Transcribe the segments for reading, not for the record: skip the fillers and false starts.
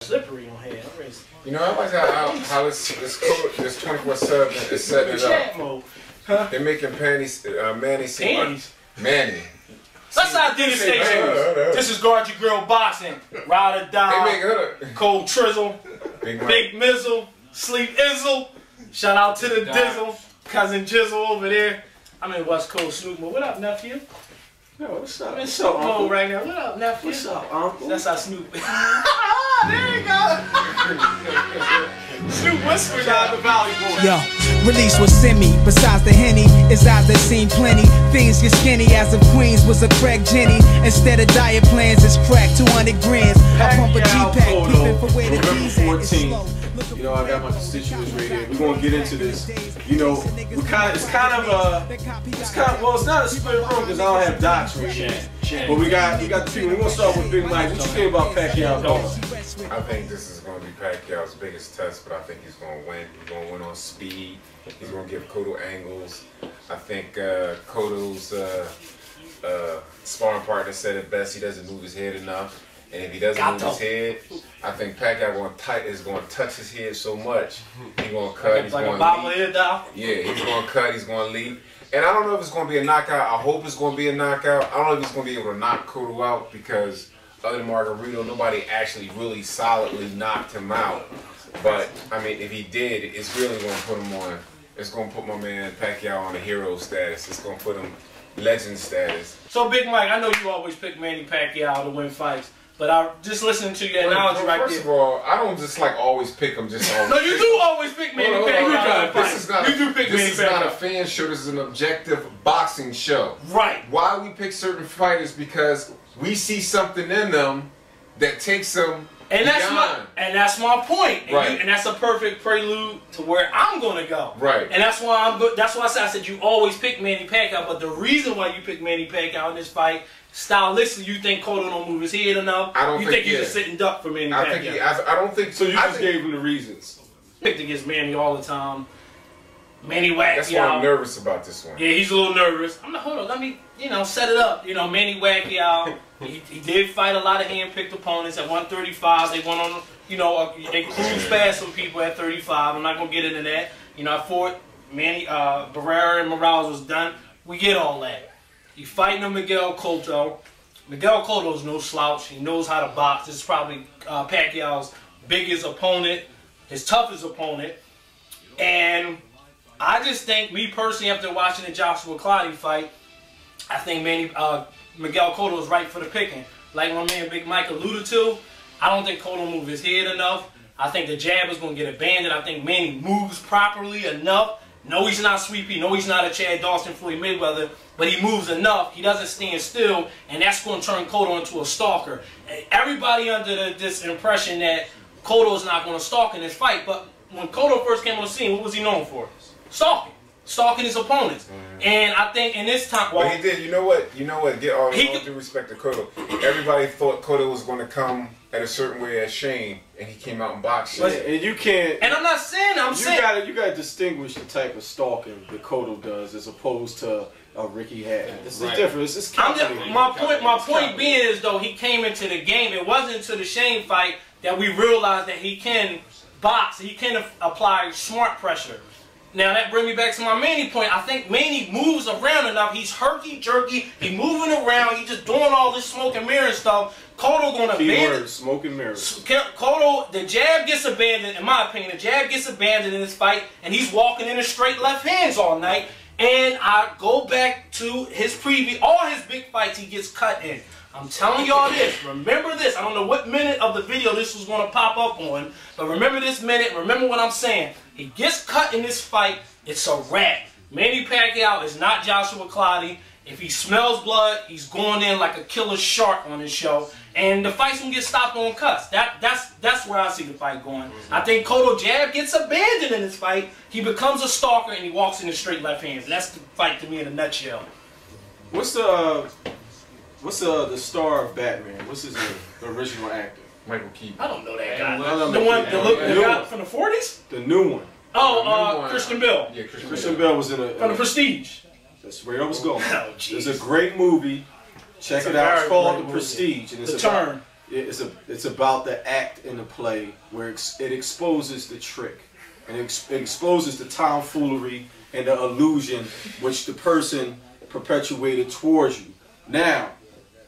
Slippery on here. You know, I like how this 24/7 is setting it up. Huh? They're making Manny seem like Manny. Let's not do the station. This is Guard Your Girl Boxing. Ride or Die. Cold Trizzle. Big Mizzle. Sleep Izzle. Shout out to the Dizzle. Cousin Jizzle over there. I'm in West Coast Snoop. What up, nephew? Yo, what's up? I'm in Snoop mode right now. What up, nephew? What's up, uncle? That's how Snoop. There you go. Snoop whispering out the Valley Boy. Yo, release was semi. Besides the Henny, his eyes that seen plenty. Things get skinny as if Queens was a crack Jenny. Instead of diet plans, it's crack 200 grams. I pump a G-Pack, peeping for where the D's at. It's slow. You know, I got my constituents right here. We're gonna get into this. You know, it's kind of well, it's not a split room because I don't have docs right here. But we got the people. We're gonna start with Big Mike. What you think about Pacquiao? I think this is gonna be Pacquiao's biggest test, but I think he's gonna win. He's gonna win on speed. He's gonna give Cotto angles. I think Cotto's sparring partner said it best. He doesn't move his head enough. And if he doesn't move his head, I think Pacquiao is going to touch his head so much. He's going to cut. He's going to leap. Yeah, he's going to cut. He's going to leap. And I don't know if it's going to be a knockout. I hope it's going to be a knockout. I don't know if he's going to be able to knock Cotto out because other than Margarito, nobody actually really solidly knocked him out. But I mean, if he did, it's really going to put him on. It's going to put my man Pacquiao on a hero status. It's going to put him legend status. So Big Mike, I know you always pick Manny Pacquiao to win fights. But I just listening to your analogy right there. First of all, I don't just like always pick them. Just always no, you do always pick Manny Pacquiao. This is not a fan show. This is an objective boxing show. Right. Why we pick certain fighters? Because we see something in them that takes them beyond. That's my point. And, right. And that's a perfect prelude to where I'm gonna go. Right. And that's why I'm good. That's why I said you always pick Manny Pacquiao. But the reason why you pick Manny Pacquiao in this fight. Stylistically, you think Cotto don't move his head enough? I don't you think he's a sitting duck for Manny Pacquiao? I don't think so. You just gave him the reasons. Picked against Manny all the time. Manny Pacquiao. That's why I'm nervous about this one. Yeah, he's a little nervous. I'm like, hold on, let me, set it up. Manny Pacquiao. he did fight a lot of hand-picked opponents at 135. They went on, they cruised past some people at 35. I'm not gonna get into that. I fought Manny Barrera and Morales was done. We get all that. He's fighting a Miguel Cotto. Miguel Cotto's no slouch. He knows how to box. This is probably Pacquiao's biggest opponent, his toughest opponent. And I just think, me personally, after watching the Joshua Clottey fight, I think Miguel Cotto is right for the picking. Like my man Big Mike alluded to, I don't think Cotto moved his head enough. I think the jab is going to get abandoned. I think Manny moves properly enough. No, he's not sweepy. No, he's not a Chad Dawson, Floyd Mayweather. But he moves enough. He doesn't stand still. And that's going to turn Cotto into a stalker. Everybody under this impression that Cotto's not going to stalk in this fight. But when Cotto first came on the scene, what was he known for? Stalking. Stalking his opponents. And I think in this time... Well, he did. You know what? Get all due respect to Cotto. Everybody thought Cotto was going to come at a certain way as Shane, and he came out and boxed. And you can't... And I'm not saying... You gotta distinguish the type of stalking that Cotto does as opposed to Ricky Hatton. It's the difference. It's my point being is, though, he came into the game. It wasn't until the Shane fight that we realized that he can box. He can apply smart pressure. Now, that brings me back to my Manny point. I think Manny moves around enough. He's herky-jerky. He's moving around. He's just doing all this smoke and mirror stuff. Cotto going to abandon. Smoke and mirror. Cotto, the jab gets abandoned, in my opinion. The jab gets abandoned in this fight, and he's walking in a straight left hands all night. And I go back to his all his big fights he gets cut in. I'm telling y'all this. Remember this. I don't know what minute of the video this was going to pop up on, but remember this minute. Remember what I'm saying. He gets cut in this fight. It's a wrap. Manny Pacquiao is not Joshua Clottey. If he smells blood, he's going in like a killer shark on his show. And the fight's going to get stopped on cuts. That's where I see the fight going. I think Cotto jab gets abandoned in this fight. He becomes a stalker and he walks in the straight left hands. That's the fight to me in a nutshell. What's the star of Batman? What's his name? The original actor. Michael Keaton. I don't know that guy. The guy from the 40s? The new one. Oh, Christian Bale. Yeah, Christian Bale was in from The Prestige. That's where I was going. Oh, it's a great movie. Check it out. It's called The Prestige. And it's The Turn. it's about the act and the play where it exposes the trick and it exposes the tomfoolery and the illusion which the person perpetuated towards you. Now,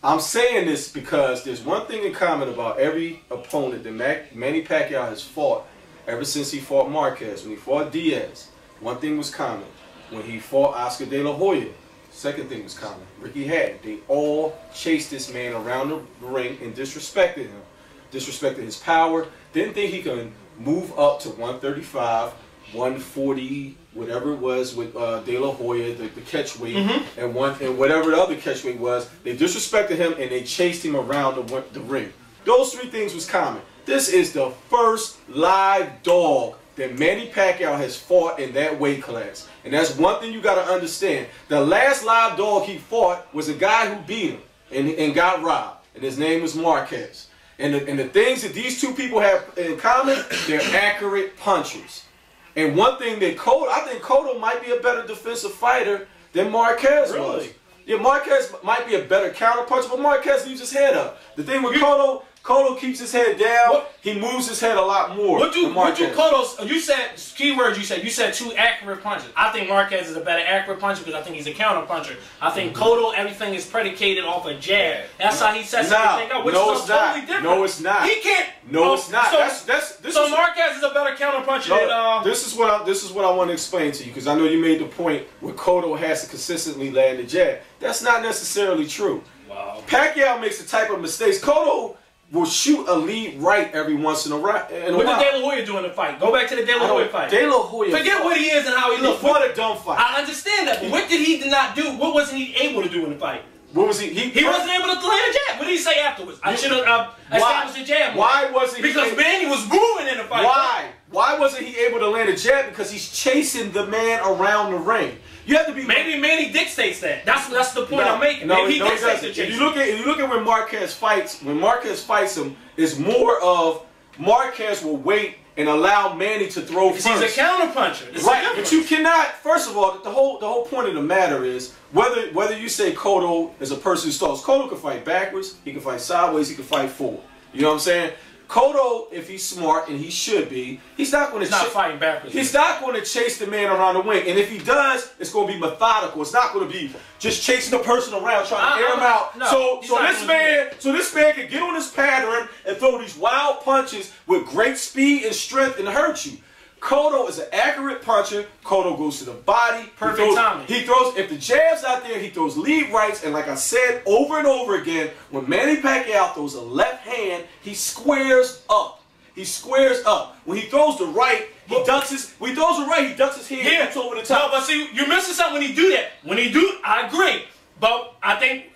I'm saying this because there's one thing in common about every opponent that Manny Pacquiao has fought ever since he fought Marquez. When he fought Diaz, one thing was common. When he fought Oscar De La Hoya, second thing was common. Ricky Hatton. They all chased this man around the ring and disrespected him. Disrespected his power. Didn't think he could move up to 135, 140, whatever it was with De La Hoya, the catch weight, and whatever the other catch weight was. They disrespected him and they chased him around the ring. Those three things was common. This is the first live dog that Manny Pacquiao has fought in that weight class. And that's one thing you got to understand. The last live dog he fought was a guy who beat him and got robbed. And his name was Marquez. And the things that these two people have in common, they're accurate punchers. And one thing that I think Cotto might be a better defensive fighter than Marquez was. Yeah, Marquez might be a better counter puncher, but Marquez leaves his head up. The thing with Cotto keeps his head down. He moves his head a lot more. You said keywords. You said two accurate punches. I think Marquez is a better accurate puncher because I think he's a counter puncher. I think Cotto, everything is predicated off a jab. That's how he sets everything up. Which is totally different. No, it's not. He can't. No, it's not. So Marquez is a better counter puncher than. This is what I want to explain to you because I know you made the point where Cotto has to consistently land the jab. That's not necessarily true. Wow. Pacquiao makes the type of mistakes. Cotto will shoot a lead right every once in a while. What did De La Hoya do in the fight? Go back to the De La Hoya fight. De La Hoya. Forget what he is and how he looks. What a dumb fight. I understand that, but what did he not do? What wasn't he able to do in the fight? What was he? He wasn't able to land a jab. What did he say afterwards? I should have established a jab. Why wasn't he? Because Manny was moving in the fight. Why? Why wasn't he able to land a jab? Because he's chasing the man around the ring. You have to be. Maybe Manny dictates that. That's the point I'm making. No, Maybe he dictates the chase. If you look at when Marquez fights, him, it's more of Marquez will wait and allow Manny to throw first. He's a counter puncher. Right, but you cannot. First of all, the whole point of the matter is whether you say Cotto is a person who stalls. Cotto can fight backwards. He can fight sideways. He can fight forward. You know what I'm saying? Cotto, if he's smart, and he should be, he's not going to. He's not fighting backwards. He's not going to chase the man around the ring, and if he does, it's going to be methodical. It's not going to be just chasing the person around trying to air him out. No, so this man can get on his pattern and throw these wild punches with great speed and strength and hurt you. Cotto is an accurate puncher. Cotto goes to the body. Perfect timing. He throws, if the jab's out there, he throws lead rights. And like I said over and over again, when Manny Pacquiao throws a left hand, he squares up. He squares up. When he throws the right, he ducks his. When he throws the right, he ducks his head and gets over the top. No, but see, you're missing something when he do that. When he do, I agree. But I think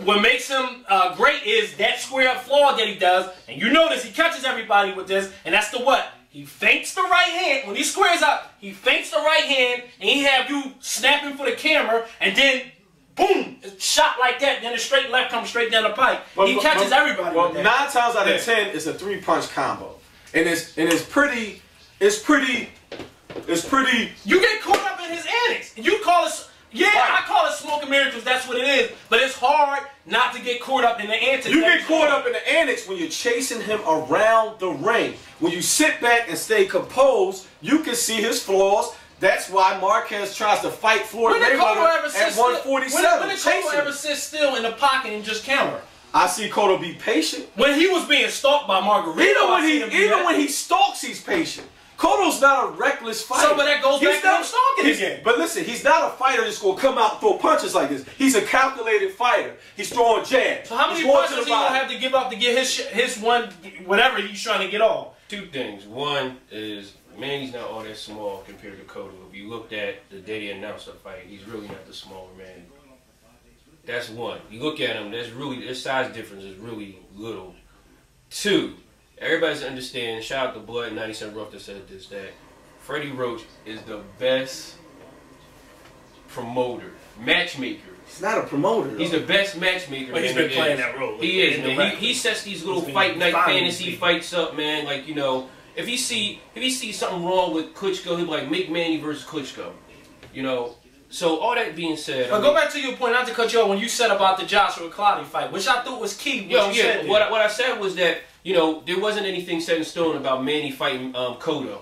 what makes him great is that square up flaw that he does. And you notice he catches everybody with this, and that's the what? He feints the right hand. When he squares up, he feints the right hand, and he have you snapping for the camera, and then, boom, shot like that, then the straight left comes straight down the pipe. He catches everybody with that. 9 times out of 10, it's a 3-punch combo. And it's pretty. You get caught up in his antics. You call it, I call it smoke and mirrors because that's what it is, but it's hard not to get caught up in the antics. You get caught up in the antics when you're chasing him around the ring. When you sit back and stay composed, you can see his flaws. That's why Marquez tries to fight Floyd Mayweather at 147. When did Cotto ever sit still in the pocket and just counter? I see Cotto be patient. When he was being stalked by Margarito, even when he stalks, he's patient. Cotto's not a reckless fighter. So, but that goes back to him stalking again. But listen, he's not a fighter that's going to come out and throw punches like this. He's a calculated fighter. He's throwing jabs. So how many punches is he going to have to give up to get his one, whatever he's trying to get off? 2 things. One is Manny's not all that small compared to Cotto. If you looked at the day they announced the fight, he's really not the smaller man. That's one. You look at him, their size difference is really little. 2, everybody's understanding, shout out to Blood 97 Rough that said this, that Freddie Roach is the best promoter, matchmaker. He's not a promoter. He's the best matchmaker. But he's been playing that role. He is, man. He sets these little fight night fantasy fights up, man. Like, you know, if he see something wrong with Klitschko, he'll be like, make Manny versus Klitschko. You know, So all that being said, but go back to your point, not to cut you off, when you said about the Joshua Clottey fight, which I thought was key. What I said was that, you know, there wasn't anything set in stone about Manny fighting Cotto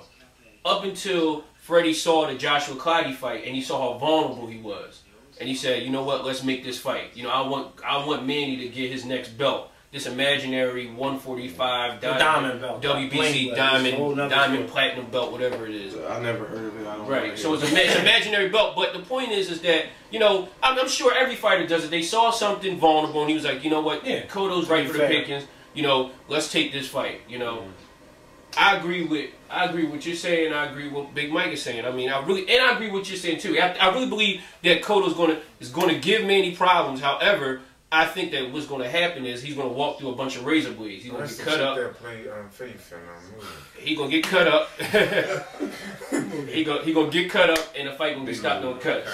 up until Freddie saw the Joshua Clottey fight and he saw how vulnerable he was, and he said, you know what, let's make this fight. You know, I want Manny to get his next belt. This imaginary 145 diamond belt, WBC diamond platinum belt, whatever it is. I never heard of it. I don't know. Right. So it's an imaginary belt. But the point is that, you know, I'm sure every fighter does it. They saw something vulnerable and he was like, you know what, Cotto's right for the pickings. You know, let's take this fight. You know, I agree with what you're saying. I agree with what Big Mike is saying. I mean, I agree with what you're saying too. I really believe that Cotto's is going to give Manny problems. However, I think that what's going to happen is he's going to walk through a bunch of razor blades. He's going to get cut up. He's going to get cut up. He's going to get cut up, and the fight going to be stopped on cuts.